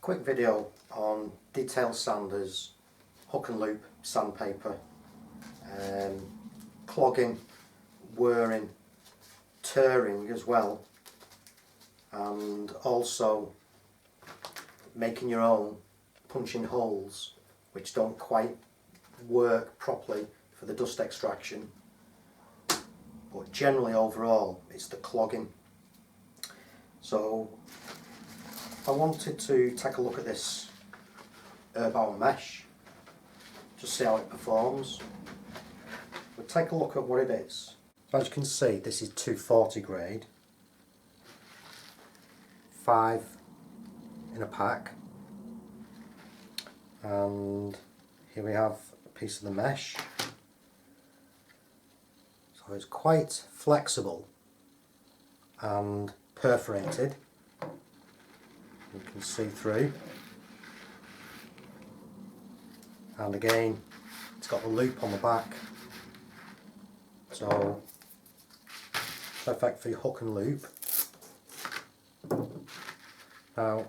Quick video on detail sanders, hook and loop sandpaper, clogging, wearing, tearing as well, and also making your own, punching holes which don't quite work properly for the dust extraction. But generally overall it's the clogging. So I wanted to take a look at this herbal mesh, just see how it performs. We'll take a look at what it is. So as you can see, this is 240 grade, 5 in a pack, and here we have a piece of the mesh. So it's quite flexible and perforated. You can see through, and again it's got the loop on the back, so perfect for your hook and loop. Now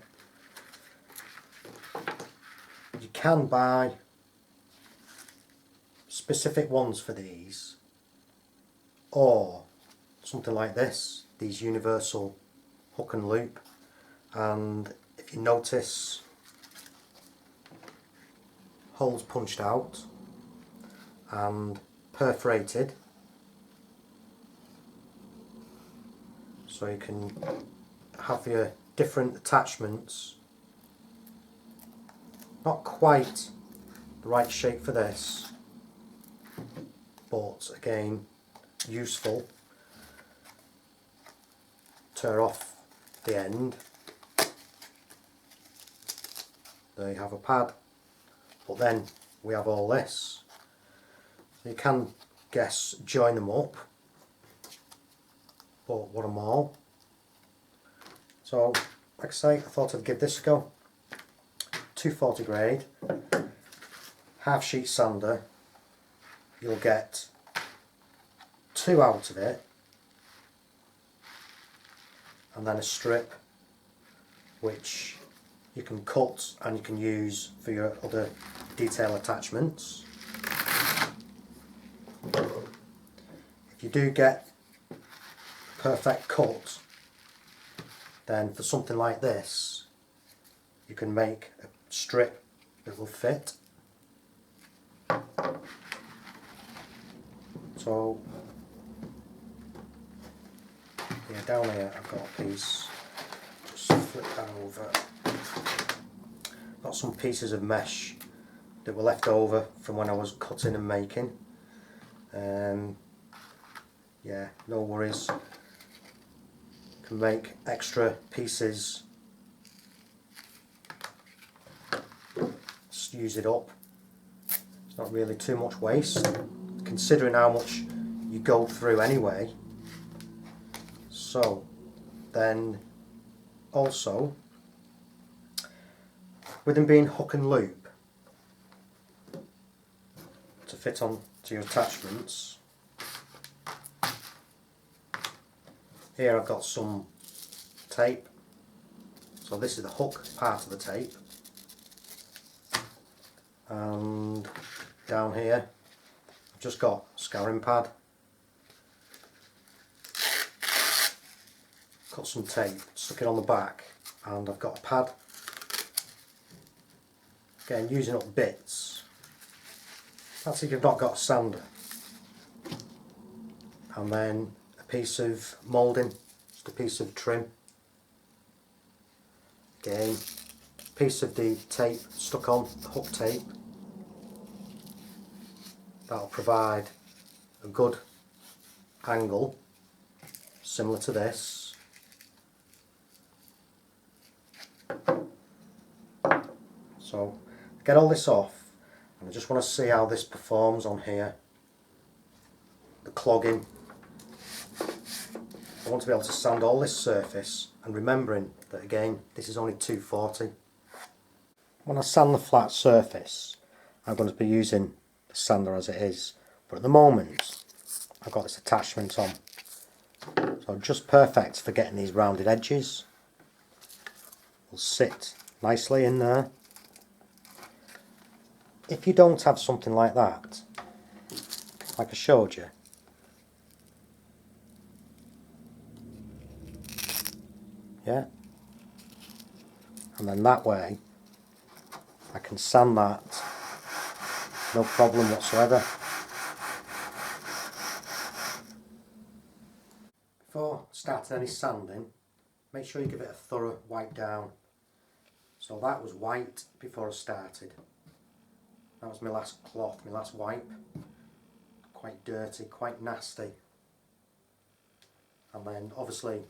you can buy specific ones for these, or something like this, these universal hook and loop. And if you notice, holes punched out and perforated, so you can have your different attachments. Not quite the right shape for this, but again useful. Tear off the end. There you have a pad, but then we have all this. So you can join them up, but what a mall. So like I say, I thought I'd give this a go. 240 grade, half sheet sander. You'll get 2 out of it, and then a strip which you can cut and you can use for your other detail attachments. If you do get perfect cut, then for something like this you can make a strip that will fit. So yeah, down here I've got a piece, just flip that over. Got some pieces of mesh that were left over from when I was cutting and making. Yeah, no worries. Can make extra pieces. Just use it up. It's not really too much waste, considering how much you go through anyway. So then also, with them being hook and loop to fit on to your attachments, here I've got some tape. So this is the hook part of the tape, and down here I've just got a scouring pad. Got some tape, stuck it on the back, and I've got a pad. Again, using up bits. That's if you've not got a sander. And then a piece of moulding, just a piece of trim. Again, a piece of the tape stuck on, the hook tape. That'll provide a good angle, similar to this. So get all this off, and I just want to see how this performs on here. The clogging. I want to be able to sand all this surface, and remembering that again this is only 240. When I sand the flat surface, I'm going to be using the sander as it is, but at the moment I've got this attachment on, so just perfect for getting these rounded edges. Will sit nicely in there. If you don't have something like that, like I showed you, yeah, and then that way I can sand that no problem whatsoever. Before starting any sanding, make sure you give it a thorough wipe down. So that was white before I started. That was my last cloth, my last wipe. Quite dirty, quite nasty. And then obviously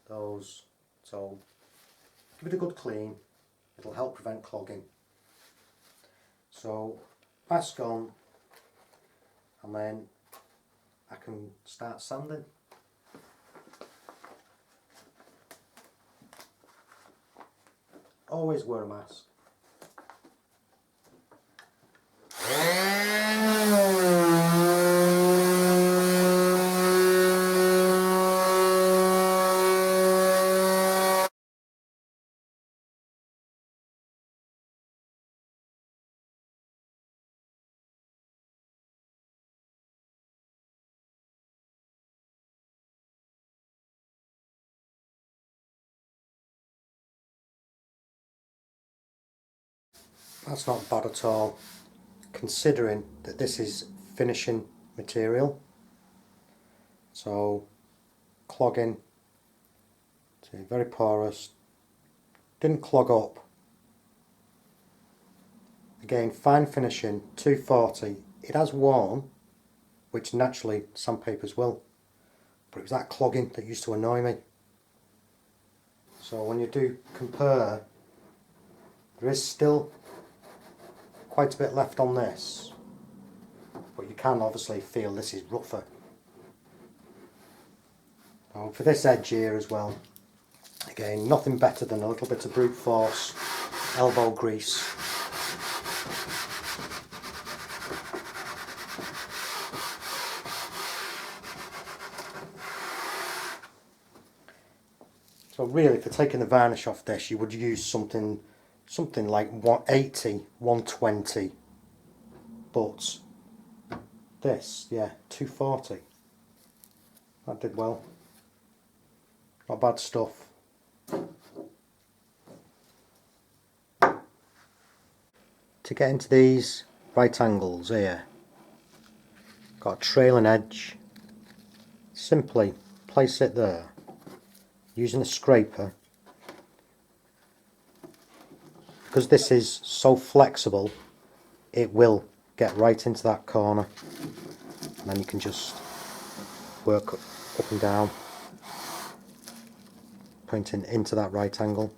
those, so give it a good clean, it'll help prevent clogging. So mask on, and then I can start sanding. Always wear a mask. That's not bad at all, considering that this is finishing material. So clogging, so very porous, didn't clog up. Again, fine finishing, 240. It has worn, which naturally sandpapers will, but it was that clogging that used to annoy me. So when you do compare, there is still quite a bit left on this, but you can obviously feel this is rougher. Now for this edge here as well, again, nothing better than a little bit of brute force elbow grease. So really, for taking the varnish off this, you would use something like 180, 120, but this, yeah, 240. That did well. Not bad stuff. To get into these right angles here, got a trailing edge. Simply place it there using a scraper. Because this is so flexible, it will get right into that corner, and then you can just work up and down, pointing into that right angle.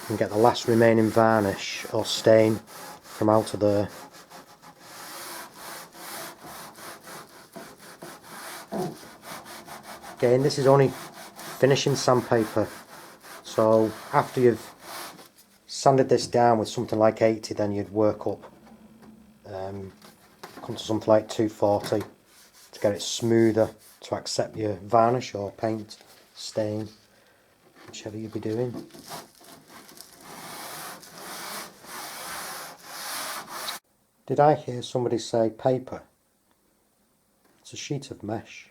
And get the last remaining varnish or stain from out of there. Again, this is only finishing sandpaper, so after you've sanded this down with something like 80, then you'd work up, come to something like 240 to get it smoother, to accept your varnish or paint, stain, whichever you'll be doing. Did I hear somebody say paper? It's a sheet of mesh.